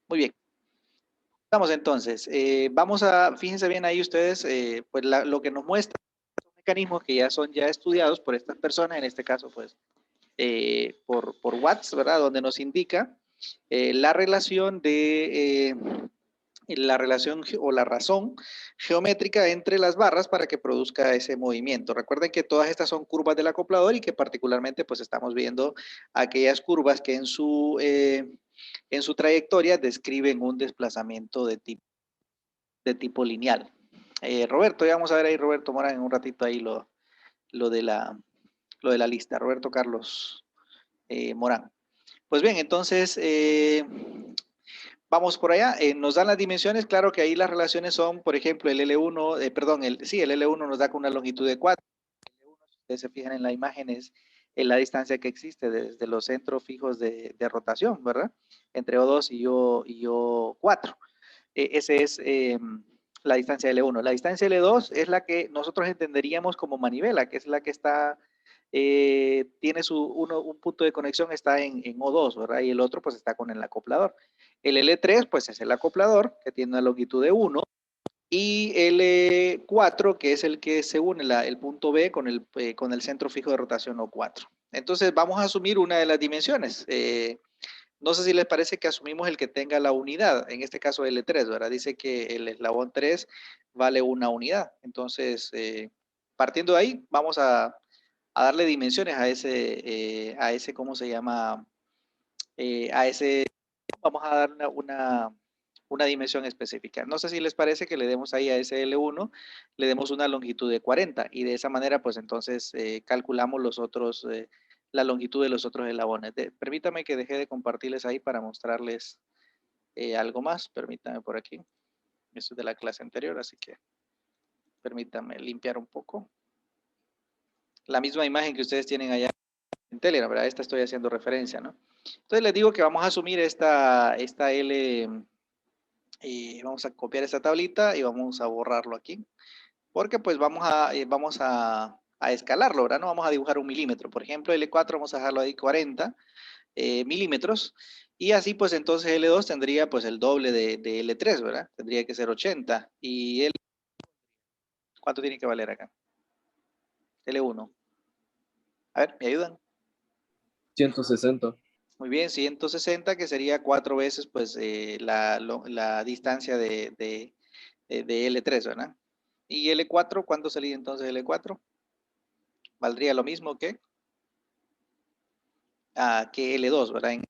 Muy bien. Vamos entonces. Fíjense bien ahí ustedes, pues lo que nos muestra son mecanismos que ya son estudiados por estas personas, en este caso, pues, por Watts, ¿verdad? Donde nos indica la relación o la razón geométrica entre las barras para que produzca ese movimiento. Recuerden que todas estas son curvas del acoplador y que particularmente pues estamos viendo aquellas curvas que en su trayectoria describen un desplazamiento de tipo lineal. Roberto, ya vamos a ver ahí Roberto Morán en un ratito ahí lo de la lista. Roberto Carlos Morán. Pues bien, entonces vamos por allá. Nos dan las dimensiones, claro que ahí las relaciones son, por ejemplo, el L1, perdón, el L1 nos da con una longitud de 4. Si ustedes se fijan en la imagen, es en la distancia que existe desde los centros fijos de rotación, ¿verdad? Entre O2 y O4. Ese es la distancia L1. La distancia L2 es la que nosotros entenderíamos como manivela, que es la que está, tiene un punto de conexión, está en O2, ¿verdad? Y el otro pues está con el acoplador. El L3 pues es el acoplador, que tiene una longitud de 1, y L4, que es el que se une el punto B con el centro fijo de rotación O4. Entonces vamos a asumir una de las dimensiones. No sé si les parece que asumimos el que tenga la unidad, en este caso L3, ¿verdad? Dice que el eslabón 3 vale una unidad. Entonces, partiendo de ahí, vamos a darle dimensiones a ese, ¿cómo se llama? Vamos a dar una dimensión específica. No sé si les parece que le demos ahí a ese L1, le demos una longitud de 40 y de esa manera, pues entonces calculamos la longitud de los otros eslabones. Permítame que deje de compartirles ahí para mostrarles algo más. Permítame por aquí. Esto es de la clase anterior, así que permítame limpiar un poco. La misma imagen que ustedes tienen allá en Telegram, ¿verdad? Esta estoy haciendo referencia, ¿no? Entonces les digo que vamos a asumir esta L, vamos a copiar esta tablita y vamos a borrarlo aquí, porque pues vamos a escalarlo, ¿verdad? No vamos a dibujar 1 milímetro. Por ejemplo, L4 vamos a dejarlo ahí 40 milímetros, y así pues entonces L2 tendría pues el doble de L3, ¿verdad? Tendría que ser 80, y ¿cuánto tiene que valer acá? L1. A ver, ¿me ayudan? 160. Muy bien, 160, que sería 4 veces pues la distancia de L3, ¿verdad? Y L4, ¿cuánto sería entonces L4? Valdría lo mismo que L2, ¿verdad? En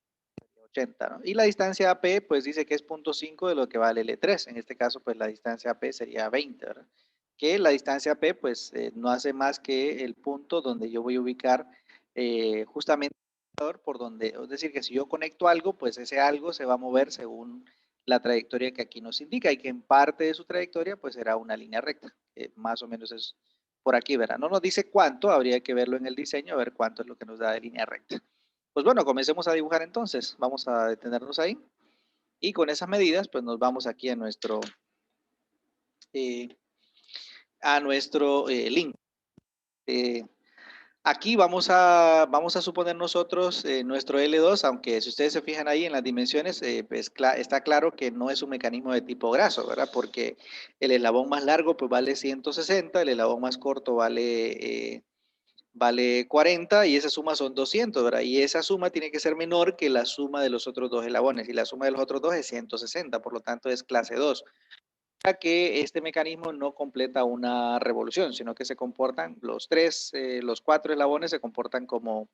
80, ¿no? Y la distancia AP, pues dice que es 0.5 de lo que vale L3. En este caso, pues la distancia AP sería 20, ¿verdad? Que la distancia AP, pues no hace más que el punto donde yo voy a ubicar justamente por donde, es decir, que si yo conecto algo, pues ese algo se va a mover según la trayectoria que aquí nos indica, y que en parte de su trayectoria, pues será una línea recta. Más o menos es por aquí, ¿verdad? No nos dice cuánto, habría que verlo en el diseño, a ver cuánto es lo que nos da de línea recta. Pues bueno, comencemos a dibujar entonces. Vamos a detenernos ahí. Y con esas medidas, pues nos vamos aquí a nuestro link. Aquí vamos a suponer nosotros nuestro L2, aunque si ustedes se fijan ahí en las dimensiones, pues está claro que no es un mecanismo de tipo graso, ¿verdad? Porque el eslabón más largo pues vale 160, el eslabón más corto vale 40, y esa suma son 200, ¿verdad? Y esa suma tiene que ser menor que la suma de los otros dos eslabones, y la suma de los otros dos es 160, por lo tanto es clase 2. Que este mecanismo no completa una revolución, sino que se comportan los 4 eslabones se comportan como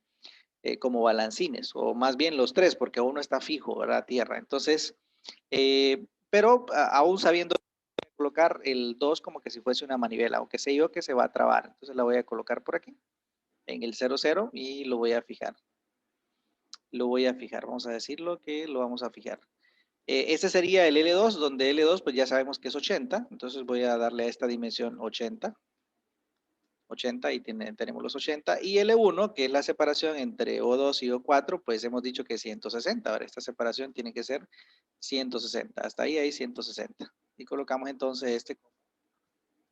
balancines, o más bien los 3, porque uno está fijo, ¿verdad? A tierra. Entonces, pero aún sabiendo colocar el 2 como que si fuese una manivela, aunque sé yo que se va a trabar. Entonces la voy a colocar por aquí, en el 00, y lo voy a fijar. Vamos a decirlo que lo vamos a fijar. Este sería el L2, donde L2 pues ya sabemos que es 80, entonces voy a darle a esta dimensión 80, y tenemos los 80, y L1, que es la separación entre O2 y O4, pues hemos dicho que es 160, ahora esta separación tiene que ser 160, hasta ahí hay 160, y colocamos entonces como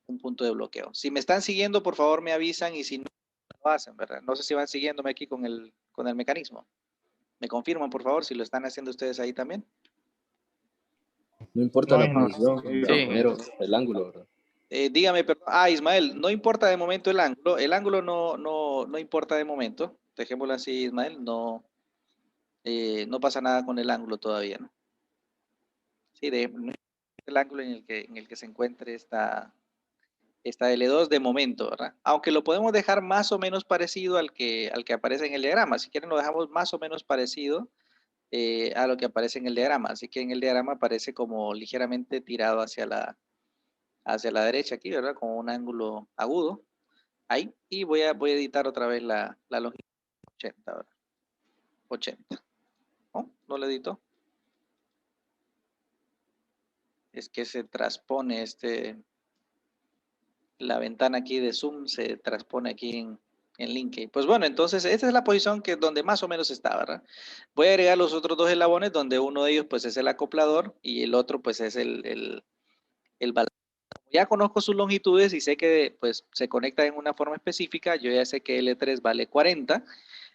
un punto de bloqueo. Si me están siguiendo, por favor me avisan, y si no lo hacen, ¿verdad? No sé si van siguiéndome aquí con el mecanismo. Me confirman, por favor, si lo están haciendo ustedes ahí también. No importa la Bueno, posición, sí. pero el ángulo, ¿verdad? Dígame, perdón. Ismael, no importa de momento el ángulo no importa de momento, dejémoslo así, Ismael, no pasa nada con el ángulo todavía, ¿no? Sí, no importa el ángulo en el que se encuentre esta L2 de momento, ¿verdad? Aunque lo podemos dejar más o menos parecido al que aparece en el diagrama, si quieren lo dejamos más o menos parecido a lo que aparece en el diagrama, así que en el diagrama aparece como ligeramente tirado hacia la derecha aquí, ¿verdad? Con un ángulo agudo. Ahí, y voy a editar otra vez la longitud 80, ¿verdad? 80. ¿No? ¿No lo edito? Es que se transpone la ventana aquí de Zoom se transpone aquí en Linkey. Pues bueno, entonces esta es la posición donde más o menos está, ¿verdad? Voy a agregar los otros dos eslabones donde uno de ellos pues es el acoplador y el otro pues es el balador. Ya conozco sus longitudes y sé que pues se conecta en una forma específica, yo ya sé que L3 vale 40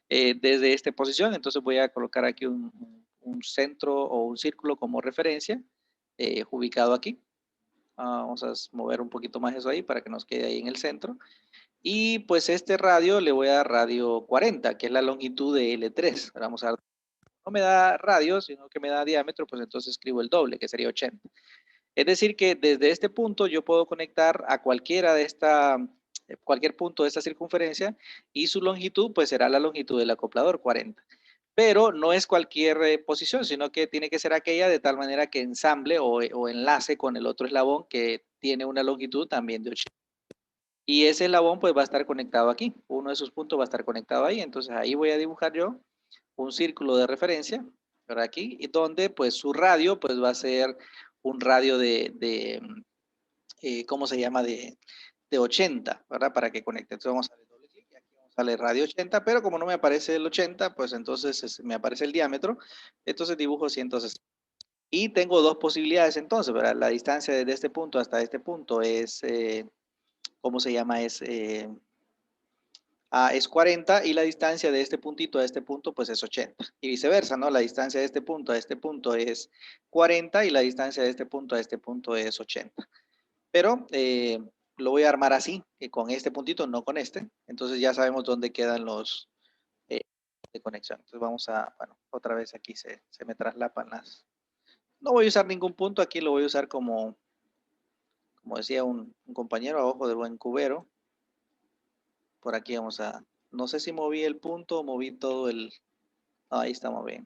desde esta posición, entonces voy a colocar aquí un centro o un círculo como referencia ubicado aquí. Vamos a mover un poquito más eso ahí para que nos quede ahí en el centro. Y pues este radio le voy a dar radio 40, que es la longitud de L3. Vamos a ver, no me da radio, sino que me da diámetro, pues entonces escribo el doble, que sería 80. Es decir que desde este punto yo puedo conectar a cualquier punto de esta circunferencia y su longitud pues será la longitud del acoplador, 40. Pero no es cualquier posición, sino que tiene que ser aquella de tal manera que ensamble o enlace con el otro eslabón que tiene una longitud también de 80. Y ese eslabón pues va a estar conectado aquí. Uno de sus puntos va a estar conectado ahí. Entonces ahí voy a dibujar yo un círculo de referencia, por aquí, y donde pues su radio pues va a ser un radio ¿cómo se llama? De 80, ¿verdad? Para que conecte. Entonces vamos a darle doble clic y aquí vamos a darle radio 80, pero como no me aparece el 80, pues entonces me aparece el diámetro, entonces dibujo 160. Y tengo dos posibilidades entonces, ¿verdad? La distancia desde este punto hasta este punto es, ¿cómo se llama? Es 40 y la distancia de este puntito a este punto pues es 80 y viceversa, ¿no? La distancia de este punto a este punto es 40 y la distancia de este punto a este punto es 80. Pero lo voy a armar así, con este puntito, no con este. Entonces ya sabemos dónde quedan los de conexión. Entonces vamos bueno, otra vez aquí se me traslapan las. No voy a usar ningún punto, aquí lo voy a usar como decía un compañero, a ojo de buen cubero. Por aquí no sé si moví el punto o moví todo ahí estamos bien.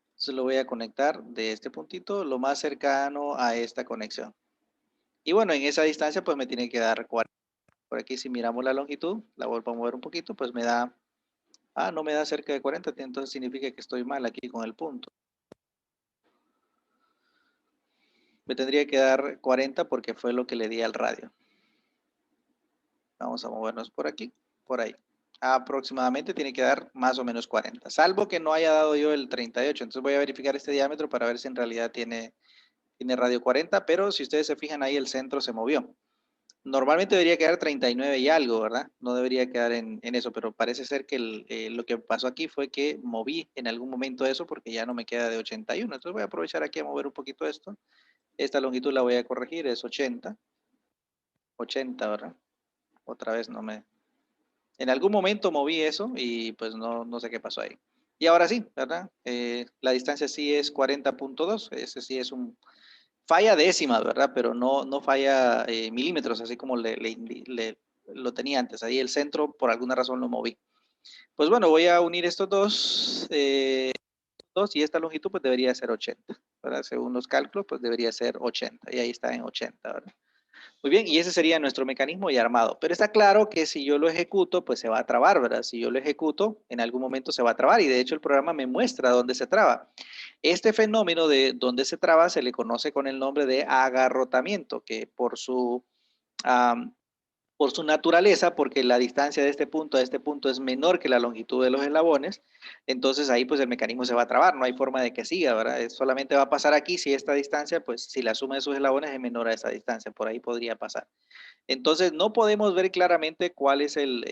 Entonces lo voy a conectar de este puntito lo más cercano a esta conexión. Y bueno, en esa distancia pues me tiene que dar 40. Por aquí si miramos la longitud, la vuelvo a mover un poquito, pues me da, no me da cerca de 40, entonces significa que estoy mal aquí con el punto. Me tendría que dar 40 porque fue lo que le di al radio. Vamos a movernos por aquí, por ahí. Aproximadamente tiene que dar más o menos 40, salvo que no haya dado yo el 38. Entonces voy a verificar este diámetro para ver si en realidad tiene radio 40, pero si ustedes se fijan ahí el centro se movió. Normalmente debería quedar 39 y algo, ¿verdad? No debería quedar en eso, pero parece ser que lo que pasó aquí fue que moví en algún momento eso porque ya no me queda de 81. Entonces voy a aprovechar aquí a mover un poquito esto. Esta longitud la voy a corregir, es 80. 80, ¿verdad? Otra vez no me... En algún momento moví eso y pues no sé qué pasó ahí. Y ahora sí, ¿verdad? La distancia sí es 40.2. Ese sí es falla décimas, ¿verdad? Pero no falla milímetros, así como lo tenía antes. Ahí el centro, por alguna razón, lo moví. Pues bueno, voy a unir estos dos, y esta longitud pues debería ser 80, ¿verdad? Según los cálculos, pues debería ser 80. Y ahí está en 80, ¿verdad? Muy bien, y ese sería nuestro mecanismo ya armado. Pero está claro que si yo lo ejecuto, pues se va a trabar, ¿verdad? Si yo lo ejecuto, en algún momento se va a trabar. Y de hecho el programa me muestra dónde se traba. Este fenómeno de donde se traba se le conoce con el nombre de agarrotamiento, que por su naturaleza, porque la distancia de este punto a este punto es menor que la longitud de los eslabones, entonces ahí pues el mecanismo se va a trabar, no hay forma de que siga, ¿verdad? Solamente va a pasar aquí si esta distancia, pues si la suma de sus eslabones es menor a esa distancia, por ahí podría pasar. Entonces no podemos ver claramente cuál es el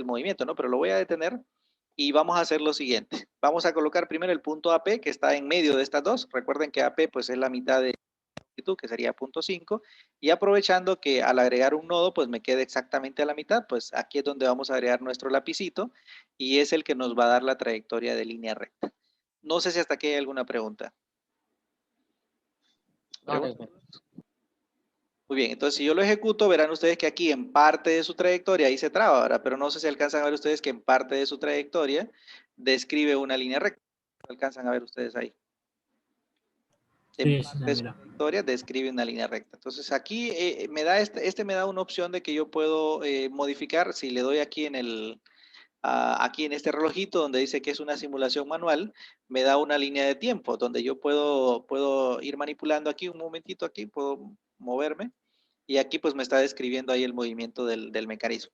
movimiento, ¿no? Pero lo voy a detener Y vamos a hacer lo siguiente. Vamos a colocar primero el punto AP que está en medio de estas dos. Recuerden que AP pues es la mitad de longitud, que sería punto 5. Y aprovechando que al agregar un nodo pues me quede exactamente a la mitad, pues aquí es donde vamos a agregar nuestro lapicito y es el que nos va a dar la trayectoria de línea recta. No sé si hasta aquí hay alguna pregunta. ¿Pregunta? Muy bien, entonces si yo lo ejecuto, verán ustedes que aquí en parte de su trayectoria, ahí se traba, ¿verdad? Pero no sé si alcanzan a ver ustedes que en parte de su trayectoria describe una línea recta. ¿Alcanzan a ver ustedes ahí? En Sí, parte de su mira. trayectoria describe una línea recta. Entonces aquí me da me da una opción de que yo puedo modificar, si le doy aquí en aquí en este relojito donde dice que es una simulación manual, me da una línea de tiempo donde yo puedo ir manipulando aquí un momentito aquí, puedo moverme. Y aquí pues me está describiendo ahí el movimiento del mecanismo,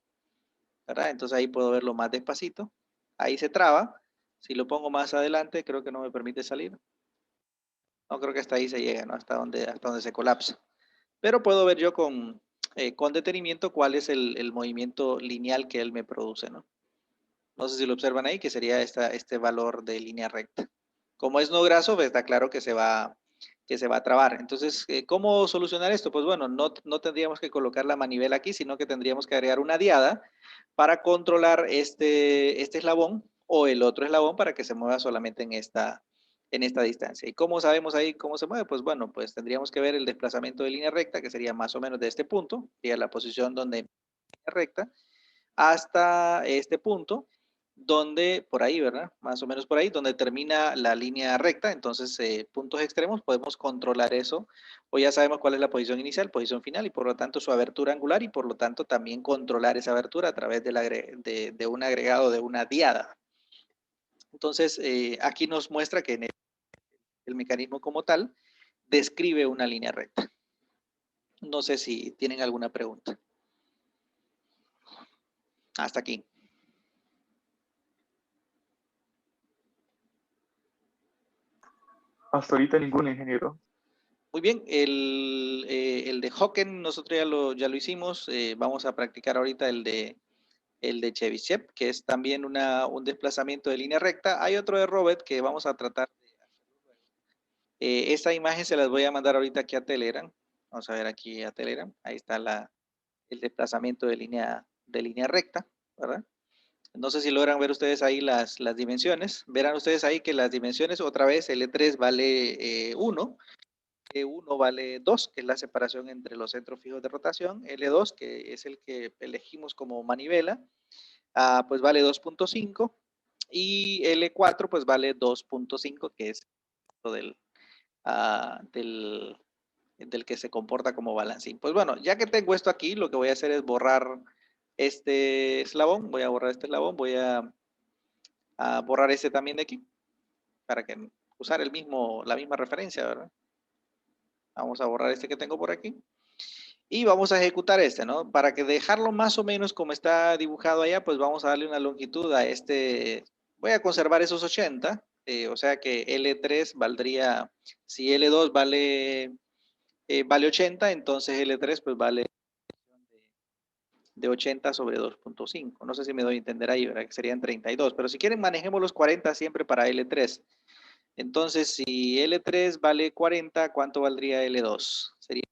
¿verdad? Entonces ahí puedo verlo más despacito. Ahí se traba. Si lo pongo más adelante, creo que no me permite salir. No, creo que hasta ahí se llega, ¿no? Hasta donde se colapsa. Pero puedo ver yo con detenimiento cuál es el movimiento lineal que él me produce, ¿no? No sé si lo observan ahí, que sería este valor de línea recta. Como es no graso, pues está claro que se va a trabar. Entonces, ¿cómo solucionar esto? Pues bueno, no tendríamos que colocar la manivela aquí, sino que tendríamos que agregar una diada para controlar este eslabón o el otro eslabón para que se mueva solamente en esta distancia. ¿Y cómo sabemos ahí cómo se mueve? Pues bueno, pues tendríamos que ver el desplazamiento de línea recta, que sería más o menos de este punto, sería la posición donde línea recta, hasta este punto, donde por ahí, ¿verdad? Más o menos por ahí, donde termina la línea recta. Entonces, puntos extremos, podemos controlar eso. O ya sabemos cuál es la posición inicial, posición final, y por lo tanto su abertura angular, y por lo tanto también controlar esa abertura a través de un agregado de una diada. Entonces, aquí nos muestra que el mecanismo como tal describe una línea recta. No sé si tienen alguna pregunta. Hasta aquí. Hasta ahorita ningún ingeniero. Muy bien, el de Hocken nosotros ya lo hicimos. Vamos a practicar ahorita el de Chebyshev, que es también un desplazamiento de línea recta. Hay otro de Robert que vamos a tratar de hacerlo. Esta imagen se las voy a mandar ahorita aquí a Telegram. Vamos a ver aquí a Telegram. Ahí está el desplazamiento de línea recta, ¿verdad? No sé si logran ver ustedes ahí las dimensiones. Verán ustedes ahí que las dimensiones, otra vez, L3 vale 1. E1 vale 2, que es la separación entre los centros fijos de rotación. L2, que es el que elegimos como manivela, pues vale 2.5. Y L4, pues vale 2.5, que es del, del que se comporta como balancín. Pues bueno, ya que tengo esto aquí, lo que voy a hacer es borrar este eslabón. Voy a borrar este eslabón. Voy a borrar este también de aquí, para que usar la misma referencia, ¿verdad? Vamos a borrar este que tengo por aquí. Y vamos a ejecutar este, ¿no? Para que dejarlo más o menos como está dibujado allá, pues vamos a darle una longitud a este. Voy a conservar esos 80, o sea que L3 valdría, si L2 vale 80, entonces L3 pues vale de 80 sobre 2.5. No sé si me doy a entender ahí, ¿verdad? Que serían 32, pero si quieren manejemos los 40 siempre para L3. Entonces, si L3 vale 40, ¿cuánto valdría L2? Sería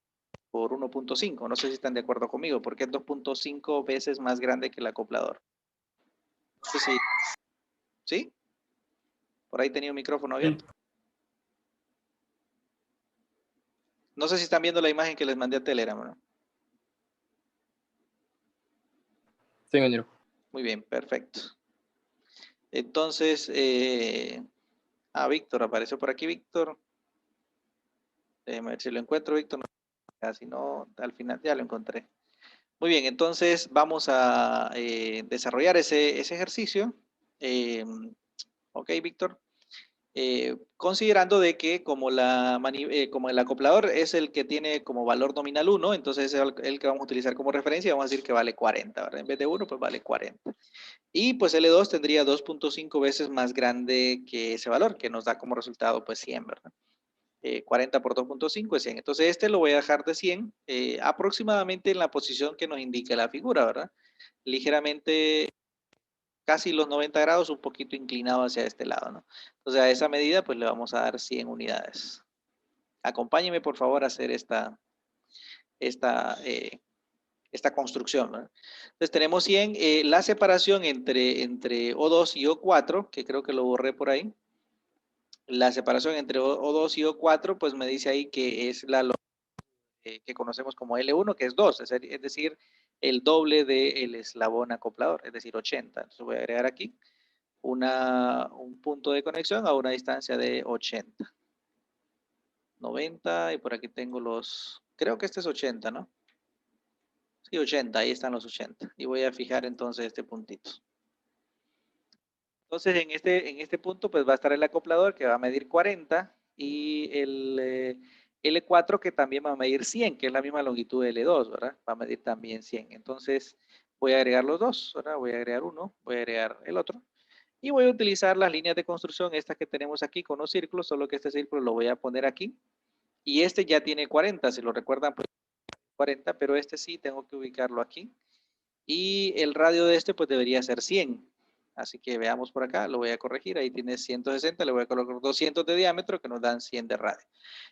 por 1.5. No sé si están de acuerdo conmigo, porque es 2.5 veces más grande que el acoplador. No sé si... ¿Sí? Por ahí tenía un micrófono abierto. No sé si están viendo la imagen que les mandé a Telegram, ¿no? Sí, ingeniero. Muy bien, perfecto. Entonces, Víctor, apareció por aquí, Víctor. Déjame ver si lo encuentro, Víctor. Si no, al final ya lo encontré. Muy bien, entonces vamos a desarrollar ese ejercicio. Ok, Víctor. Considerando de que como el acoplador es el que tiene como valor nominal 1, entonces es el que vamos a utilizar como referencia, vamos a decir que vale 40, ¿verdad? En vez de 1, pues vale 40. Y pues L2 tendría 2.5 veces más grande que ese valor, que nos da como resultado pues 100, ¿verdad? 40 por 2.5 es 100. Entonces este lo voy a dejar de 100 aproximadamente en la posición que nos indica la figura, ¿verdad? Ligeramente casi los 90 grados, un poquito inclinado hacia este lado, ¿no? Entonces a esa medida pues le vamos a dar 100 unidades. Acompáñeme por favor a hacer esta construcción, ¿verdad? Entonces tenemos 100, la separación entre O2 y O4, que creo que lo borré por ahí. La separación entre O2 y O4, pues me dice ahí que es la que conocemos como L1, que es 2, es decir, el doble del eslabón acoplador, es decir, 80. Entonces voy a agregar aquí un punto de conexión a una distancia de 80. 90, y por aquí tengo creo que este es 80, ¿no? Sí, 80, ahí están los 80. Y voy a fijar entonces este puntito. Entonces en este punto pues va a estar el acoplador que va a medir 40 y el L4 que también va a medir 100, que es la misma longitud de L2, ¿verdad? Va a medir también 100. Entonces voy a agregar los dos, ¿verdad? Voy a agregar uno, voy a agregar el otro. Y voy a utilizar las líneas de construcción, estas que tenemos aquí con los círculos, solo que este círculo lo voy a poner aquí. Y este ya tiene 40, si lo recuerdan, pues 40, pero este sí tengo que ubicarlo aquí. Y el radio de este pues debería ser 100. Así que veamos por acá, lo voy a corregir, ahí tiene 160, le voy a colocar 200 de diámetro que nos dan 100 de radio.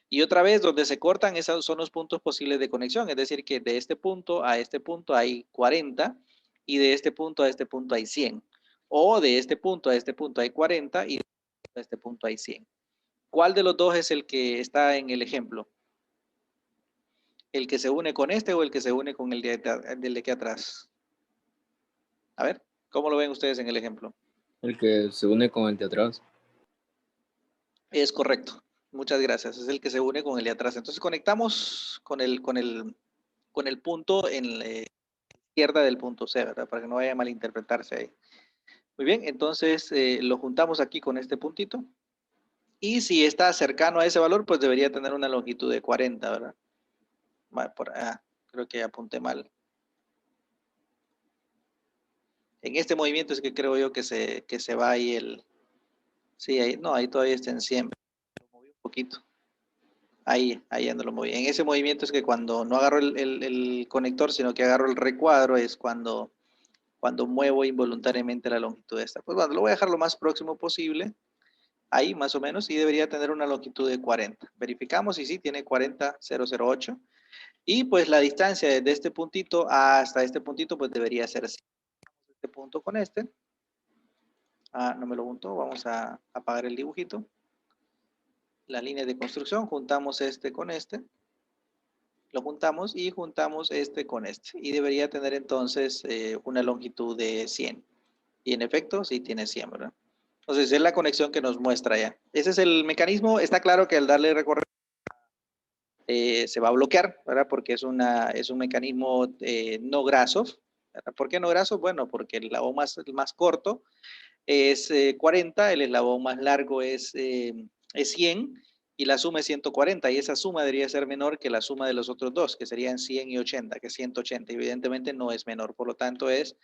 Y otra vez, donde se cortan, esos son los puntos posibles de conexión, es decir, que de este punto a este punto hay 40 y de este punto a este punto hay 100. O de este punto a este punto hay 40 y de este punto hay 100. ¿Cuál de los dos es el que está en el ejemplo? ¿El que se une con este o el que se une con el de aquí atrás? A ver, ¿cómo lo ven ustedes en el ejemplo? El que se une con el de atrás. Es correcto. Muchas gracias. Es el que se une con el de atrás. Entonces conectamos con el punto en la izquierda del punto C, ¿verdad? Para que no vaya a malinterpretarse ahí. Muy bien, entonces lo juntamos aquí con este puntito. Y si está cercano a ese valor, pues debería tener una longitud de 40, ¿verdad? Creo que apunté mal. En este movimiento es que creo yo que se va ahí el... Sí, ahí, no, ahí todavía está en 100. Lo moví un poquito. Ahí ando lo moví. En ese movimiento es que cuando no agarro el conector, sino que agarro el recuadro, es cuando muevo involuntariamente la longitud de esta. Pues bueno, lo voy a dejar lo más próximo posible. Ahí más o menos, y debería tener una longitud de 40. Verificamos y sí, tiene 40,008. Y pues la distancia desde este puntito hasta este puntito, pues debería ser así. Este punto con este. No me lo juntó, vamos a apagar el dibujito. La línea de construcción, juntamos este con este. Lo juntamos y juntamos este con este. Y debería tener entonces una longitud de 100. Y en efecto, sí tiene 100, ¿verdad? Entonces es la conexión que nos muestra ya. Ese es el mecanismo. Está claro que al darle recorrer se va a bloquear, ¿verdad? Porque es un mecanismo no graso. ¿Verdad? ¿Por qué no graso? Bueno, porque el eslabón más corto es 40, el eslabón más largo es 100 y la suma es 140 y esa suma debería ser menor que la suma de los otros dos, que serían 100 y 80, que es 180. Evidentemente no es menor, por lo tanto es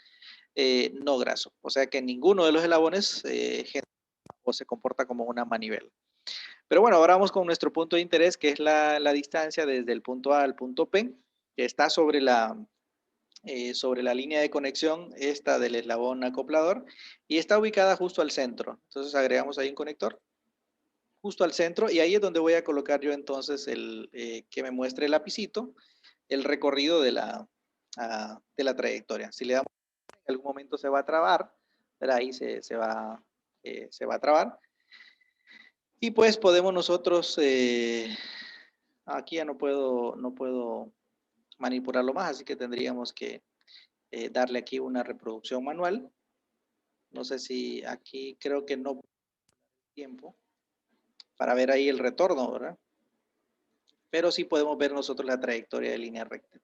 no graso. O sea que ninguno de los eslabones se comporta como una manivela. Pero bueno, ahora vamos con nuestro punto de interés, que es la distancia desde el punto A al punto P, que está sobre la línea de conexión esta del eslabón acoplador y está ubicada justo al centro. Entonces agregamos ahí un conector justo al centro y ahí es donde voy a colocar yo entonces que me muestre el lapicito, el recorrido de la trayectoria. Si le damos en algún momento se va a trabar, pero ahí se va a trabar. Y pues podemos nosotros, aquí ya no puedo manipularlo más, así que tendríamos que darle aquí una reproducción manual. No sé si aquí creo que no tiempo para ver ahí el retorno, ¿verdad? Pero sí podemos ver nosotros la trayectoria de línea recta.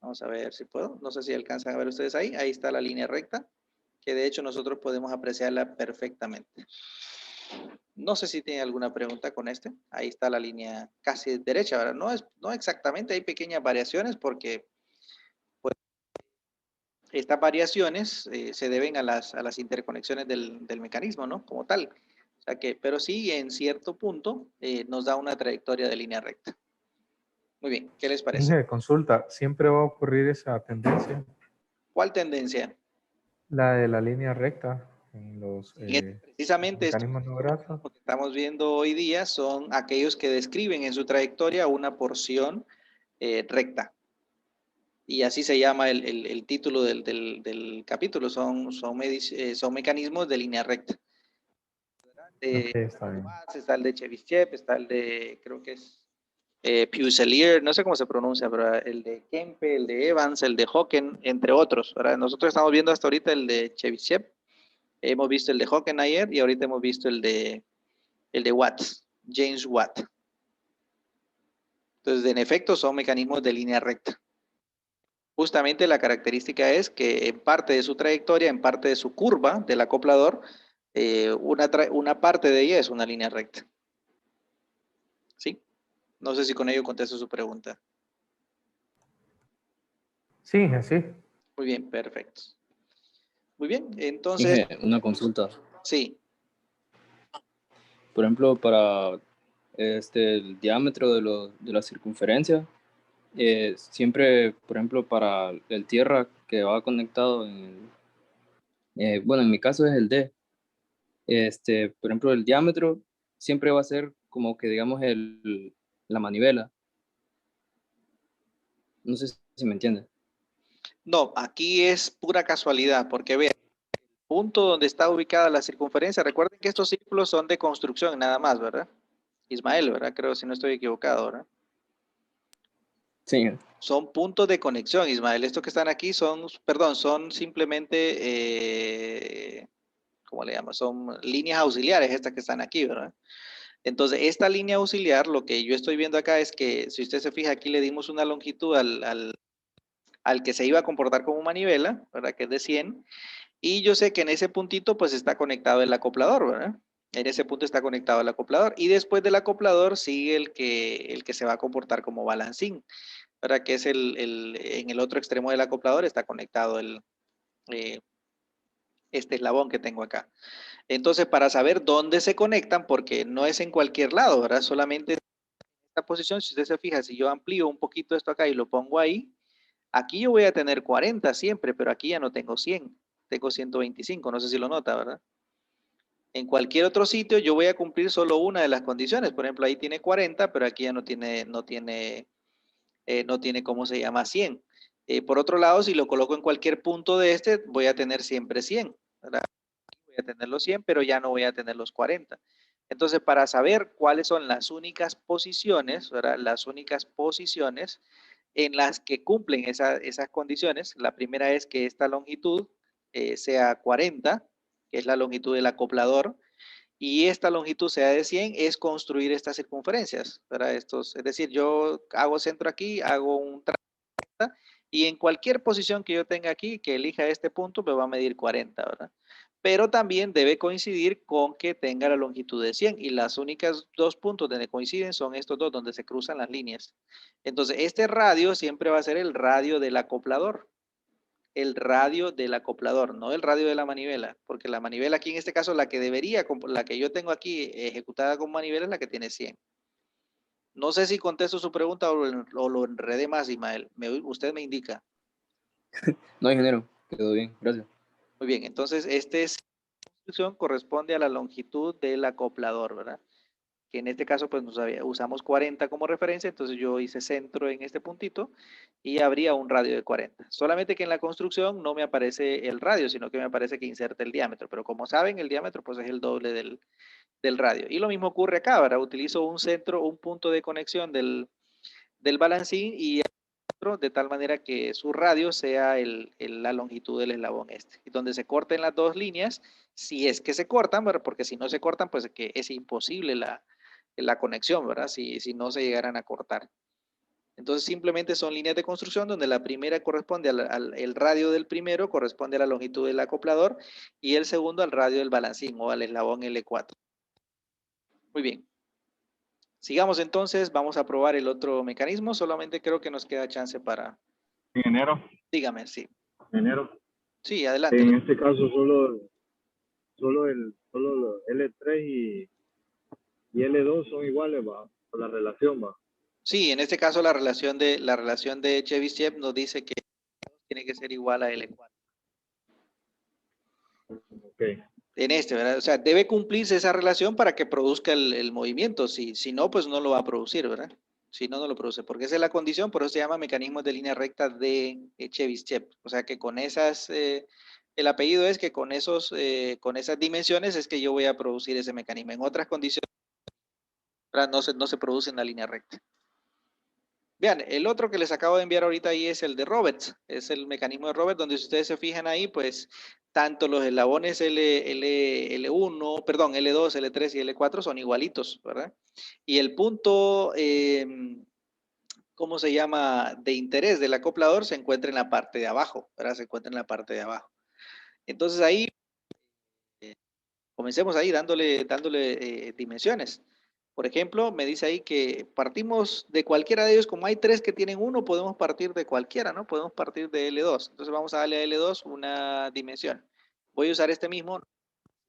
Vamos a ver si puedo. No sé si alcanzan a ver ustedes ahí. Ahí está la línea recta, que de hecho nosotros podemos apreciarla perfectamente. No sé si tiene alguna pregunta con este. Ahí está la línea casi derecha, ¿verdad? No exactamente, hay pequeñas variaciones porque pues, estas variaciones se deben a las interconexiones del mecanismo, ¿no? Como tal. O sea que, pero sí, en cierto punto nos da una trayectoria de línea recta. Muy bien, ¿qué les parece? Consulta, ¿siempre va a ocurrir esa tendencia? ¿Cuál tendencia? La de la línea recta en los Precisamente esto mecanismos no grasos. que estamos viendo hoy día son aquellos que describen en su trayectoria una porción recta. Y así se llama el título del capítulo, son mecanismos de línea recta. Ok, está bien. Está el de Chebyshev, está el de, creo que es Fuselier, no sé cómo se pronuncia, pero el de Kempe, el de Evans, el de Hawken, entre otros, ¿verdad? Nosotros estamos viendo hasta ahorita el de Chebyshev, hemos visto el de Hawken ayer y ahorita hemos visto el de Watts, James Watt. Entonces, en efecto, son mecanismos de línea recta. Justamente la característica es que en parte de su trayectoria, en parte de su curva del acoplador, una parte de ella es una línea recta. ¿Sí? No sé si con ello contesto su pregunta. Sí, así. Muy bien, perfecto. Muy bien, entonces... Inge, una consulta. Sí. Por ejemplo, para el diámetro de la circunferencia, siempre, por ejemplo, para el tierra que va conectado bueno, en mi caso es el D. Por ejemplo, el diámetro siempre va a ser como que, digamos, la manivela. No sé si me entiende. No, aquí es pura casualidad, porque vean, el punto donde está ubicada la circunferencia, recuerden que estos círculos son de construcción nada más, ¿verdad? Ismael, ¿verdad? Creo, si no estoy equivocado, ¿verdad? Sí. Son puntos de conexión, Ismael. Estos que están aquí son, perdón, son simplemente, ¿cómo le llaman? Son líneas auxiliares estas que están aquí, ¿verdad? Entonces, esta línea auxiliar, lo que yo estoy viendo acá es que, si usted se fija, aquí le dimos una longitud al que se iba a comportar como manivela, ¿verdad? Que es de 100. Y yo sé que en ese puntito, pues, está conectado el acoplador, ¿verdad? En ese punto está conectado el acoplador. Y después del acoplador sigue el que se va a comportar como balancín, ¿verdad? Que es en el otro extremo del acoplador está conectado eh, este eslabón que tengo acá. Entonces, para saber dónde se conectan, porque no es en cualquier lado, ¿verdad? Solamente en esta posición, si usted se fija, si yo amplío un poquito esto acá y lo pongo ahí, aquí yo voy a tener 40 siempre, pero aquí ya no tengo 100, tengo 125, no sé si lo nota, ¿verdad? En cualquier otro sitio yo voy a cumplir solo una de las condiciones. Por ejemplo, ahí tiene 40, pero aquí ya no tiene cómo se llama 100. Por otro lado, si lo coloco en cualquier punto de este, voy a tener siempre 100, ¿verdad? Voy a tener los 100, pero ya no voy a tener los 40. Entonces, para saber cuáles son las únicas posiciones, ¿verdad? Las únicas posiciones en las que cumplen esas condiciones, la primera es que esta longitud sea 40, que es la longitud del acoplador, y esta longitud sea de 100, es construir estas circunferencias, ¿verdad? Es decir, yo hago centro aquí, hago un y en cualquier posición que yo tenga aquí, que elija este punto, me va a medir 40, ¿verdad? Pero también debe coincidir con que tenga la longitud de 100 y las únicas dos puntos donde coinciden son estos dos, donde se cruzan las líneas. Entonces, este radio siempre va a ser el radio del acoplador. El radio del acoplador, no el radio de la manivela, porque la manivela aquí en este caso, la que yo tengo aquí ejecutada con manivela es la que tiene 100. No sé si contesto su pregunta o lo enredé más, Ismael. Usted me indica. No, ingeniero, quedó bien, gracias. Muy bien, entonces esta construcción corresponde a la longitud del acoplador, ¿verdad? Que en este caso pues usamos 40 como referencia, entonces yo hice centro en este puntito y habría un radio de 40. Solamente que en la construcción no me aparece el radio, sino que me aparece que inserte el diámetro, pero como saben el diámetro pues es el doble del radio. Y lo mismo ocurre acá, ¿verdad? Utilizo un centro, un punto de conexión del balancín y de tal manera que su radio sea la longitud del eslabón este. Y donde se corten las dos líneas, si es que se cortan, ¿verdad? Porque si no se cortan, pues que es imposible la conexión, ¿verdad? Si no se llegaran a cortar. Entonces simplemente son líneas de construcción donde la primera corresponde el radio del primero, corresponde a la longitud del acoplador y el segundo al radio del balancín o al eslabón L4. Muy bien. Sigamos entonces, vamos a probar el otro mecanismo, solamente creo que nos queda chance para... Ingeniero, Dígame, sí. ingeniero. Sí, adelante. En este caso solo los L3 y L2 son iguales, va, por la relación, va. Sí, en este caso la relación de Chebyshev nos dice que tiene que ser igual a L4. Ok. En este, ¿verdad? O sea, debe cumplirse esa relación para que produzca el movimiento. Si no, pues no lo va a producir, ¿verdad? Si no, no lo produce. Porque esa es la condición, por eso se llama mecanismos de línea recta de Chebyshev. O sea, que con esas, el apellido es que con esas dimensiones es que yo voy a producir ese mecanismo. En otras condiciones, ¿verdad? No se produce en la línea recta. Vean, el otro que les acabo de enviar ahorita ahí es el de Roberts, es el mecanismo de Roberts, donde si ustedes se fijan ahí, pues tanto los eslabones L1, perdón, L2, L3 y L4 son igualitos, ¿verdad? Y el punto, ¿cómo se llama? De interés del acoplador se encuentra en la parte de abajo, ¿verdad? Se encuentra en la parte de abajo. Entonces ahí, comencemos ahí dándole dimensiones. Por ejemplo, me dice ahí que partimos de cualquiera de ellos, como hay tres que tienen uno, podemos partir de cualquiera, ¿no? Podemos partir de L2. Entonces vamos a darle a L2 una dimensión. Voy a usar este mismo,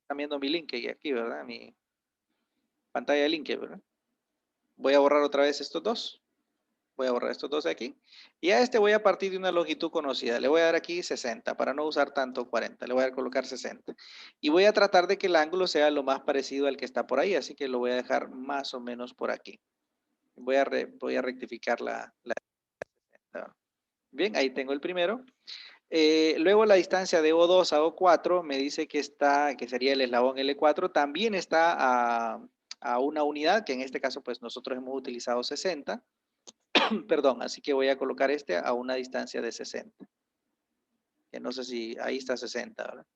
están viendo mi link aquí, ¿verdad? Mi pantalla de link, ¿verdad? Voy a borrar otra vez estos dos. Voy a borrar estos dos de aquí. Y a este voy a partir de una longitud conocida. Le voy a dar aquí 60 para no usar tanto 40. Le voy a colocar 60. Y voy a tratar de que el ángulo sea lo más parecido al que está por ahí. Así que lo voy a dejar más o menos por aquí. Voy a rectificar la. Bien, ahí tengo el primero. Luego la distancia de O2 a O4 me dice que sería el eslabón L4, también está a una unidad, que en este caso pues nosotros hemos utilizado 60. Perdón, así que voy a colocar este a una distancia de 60. Que no sé si ahí está 60, ¿verdad?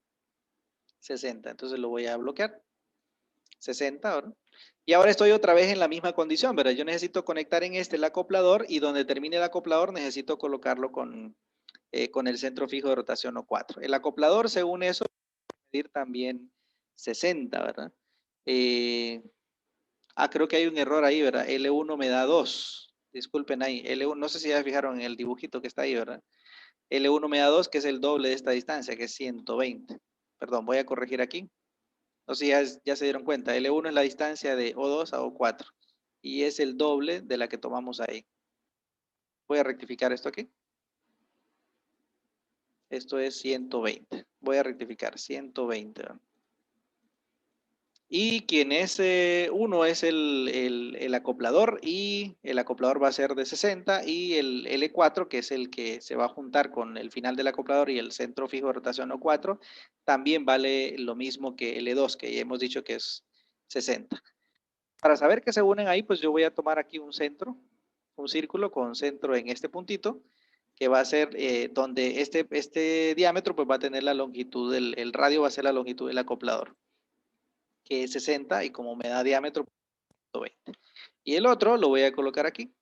60, entonces lo voy a bloquear. 60, ¿verdad? Y ahora estoy otra vez en la misma condición, ¿verdad? Yo necesito conectar en este el acoplador y donde termine el acoplador necesito colocarlo con el centro fijo de rotación O4. El acoplador, según eso, va a medir también 60, ¿verdad? Creo que hay un error ahí, ¿verdad? L1 me da 2. Disculpen ahí. L1, no sé si ya fijaron en el dibujito que está ahí, ¿verdad? L1 me da 2, que es el doble de esta distancia, que es 120. Perdón, voy a corregir aquí. No sé si ya se dieron cuenta. L1 es la distancia de O2 a O4. Y es el doble de la que tomamos ahí. Voy a rectificar esto aquí. Esto es 120. Voy a rectificar, 120. Y quien es uno es el acoplador, y el acoplador va a ser de 60, y el L4, que es el que se va a juntar con el final del acoplador y el centro fijo de rotación O4, también vale lo mismo que L2, que ya hemos dicho que es 60. Para saber que se unen ahí, pues yo voy a tomar aquí un centro, un círculo con centro en este puntito, que va a ser donde este diámetro pues va a tener la longitud, el radio va a ser la longitud del acoplador, que es 60, y como me da diámetro, 120. Y el otro lo voy a colocar aquí.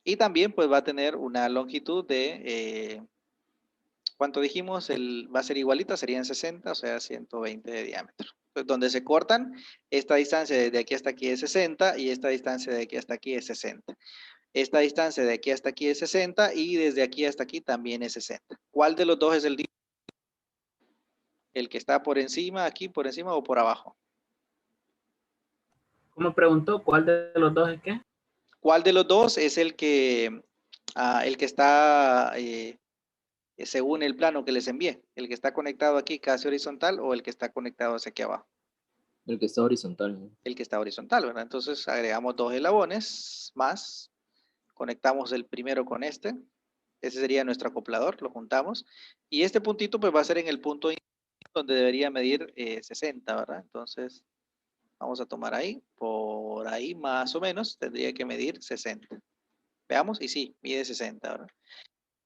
Y también pues va a tener una longitud de, ¿cuánto dijimos? Va a ser igualita, serían 60, o sea, 120 de diámetro. Pues donde se cortan, esta distancia desde aquí hasta aquí es 60 y esta distancia de aquí hasta aquí es 60. Esta distancia de aquí hasta aquí es 60 y desde aquí hasta aquí también es 60. ¿Cuál de los dos es el que está por encima, aquí por encima o por abajo? ¿Cómo preguntó? ¿Cuál de los dos es qué? ¿Cuál de los dos es el que está según el plano que les envié? ¿El que está conectado aquí casi horizontal o el que está conectado hacia aquí abajo? El que está horizontal, ¿no? El que está horizontal, ¿verdad? Entonces agregamos dos eslabones más, conectamos el primero con este. Ese sería nuestro acoplador, lo juntamos. Y este puntito pues va a ser en el punto donde debería medir 60, ¿verdad? Entonces vamos a tomar ahí, por ahí más o menos, tendría que medir 60. Veamos, y sí, mide 60, ¿verdad?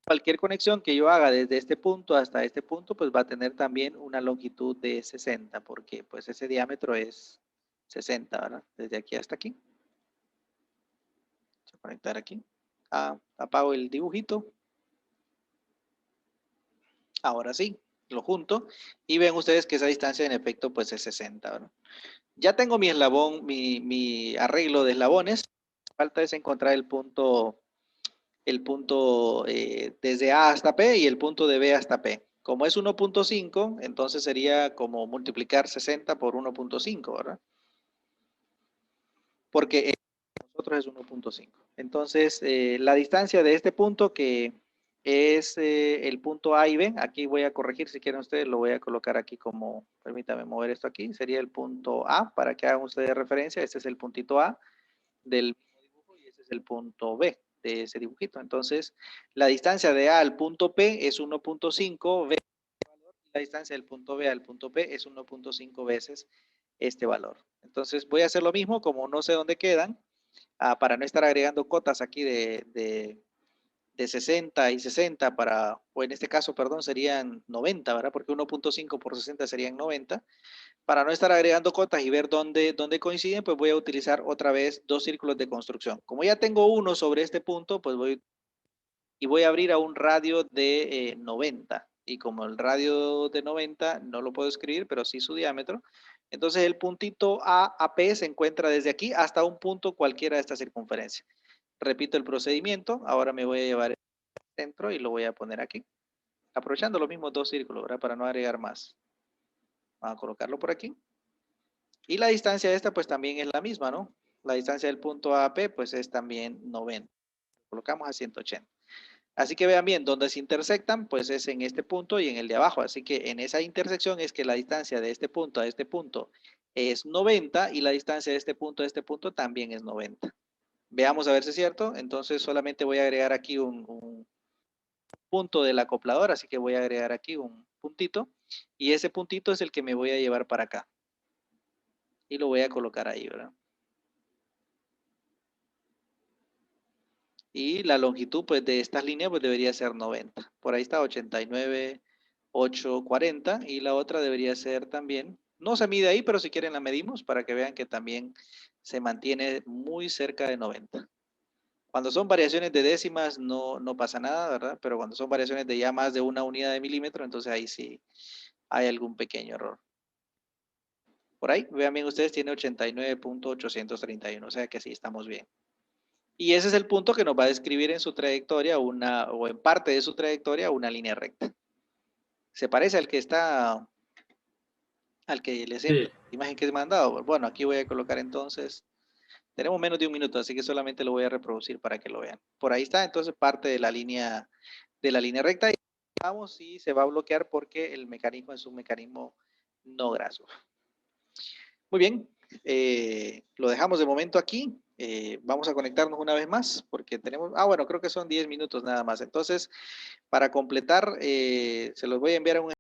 Cualquier conexión que yo haga desde este punto hasta este punto, pues va a tener también una longitud de 60, porque pues ese diámetro es 60, ¿verdad? Desde aquí hasta aquí. Voy a conectar aquí. Apago el dibujito. Ahora sí, lo junto y ven ustedes que esa distancia en efecto pues es 60, ¿verdad? Ya tengo mi eslabón, mi arreglo de eslabones. Falta es encontrar el punto desde A hasta P y el punto de B hasta P. Como es 1.5, entonces sería como multiplicar 60 por 1.5, ¿verdad? Porque nosotros es 1.5. Entonces, la distancia de este punto, que es el punto A y B. Aquí voy a corregir, si quieren ustedes, lo voy a colocar aquí como, permítame mover esto aquí, sería el punto A, para que hagan ustedes referencia. Este es el puntito A del mismo dibujo y este es el punto B de ese dibujito. Entonces, la distancia de A al punto P es 1.5 veces este valor, y la distancia del punto B al punto P es 1.5 veces este valor. Entonces, voy a hacer lo mismo, como no sé dónde quedan, para no estar agregando cotas aquí de 60 y 60 para, o en este caso, perdón, serían 90, ¿verdad? Porque 1.5 por 60 serían 90. Para no estar agregando cotas y ver dónde coinciden, pues voy a utilizar otra vez dos círculos de construcción. Como ya tengo uno sobre este punto, pues voy a abrir a un radio de 90. Y como el radio de 90 no lo puedo escribir, pero sí su diámetro, entonces el puntito AP se encuentra desde aquí hasta un punto cualquiera de esta circunferencia. Repito el procedimiento, ahora me voy a llevar el centro y lo voy a poner aquí. Aprovechando los mismos dos círculos, ¿verdad? Para no agregar más. Vamos a colocarlo por aquí. Y la distancia de esta pues también es la misma, ¿no? La distancia del punto A a P pues es también 90. Colocamos a 180. Así que vean bien, donde se intersectan pues es en este punto y en el de abajo. Así que en esa intersección es que la distancia de este punto a este punto es 90 y la distancia de este punto a este punto también es 90. Veamos a ver si es cierto. Entonces solamente voy a agregar aquí un punto del acoplador, así que voy a agregar aquí un puntito y ese puntito es el que me voy a llevar para acá y lo voy a colocar ahí, ¿verdad? Y la longitud pues de estas líneas pues debería ser 90. Por ahí está 89,840 y la otra debería ser también, no se mide ahí, pero si quieren la medimos para que vean que también se mantiene muy cerca de 90. Cuando son variaciones de décimas no pasa nada, ¿verdad? Pero cuando son variaciones de ya más de una unidad de milímetro, entonces ahí sí hay algún pequeño error. Por ahí, vean bien ustedes, tiene 89,831, o sea que sí, estamos bien. Y ese es el punto que nos va a describir en su trayectoria o en parte de su trayectoria una línea recta. ¿Se parece al que está, al que les envié la imagen que he mandado? Bueno, aquí voy a colocar entonces, tenemos menos de un minuto, así que solamente lo voy a reproducir para que lo vean. Por ahí está entonces parte de la línea recta y vamos si se va a bloquear porque el mecanismo es un mecanismo no graso. Muy bien, lo dejamos de momento aquí. Vamos a conectarnos una vez más porque tenemos, bueno, creo que son 10 minutos nada más. Entonces, para completar, se los voy a enviar a un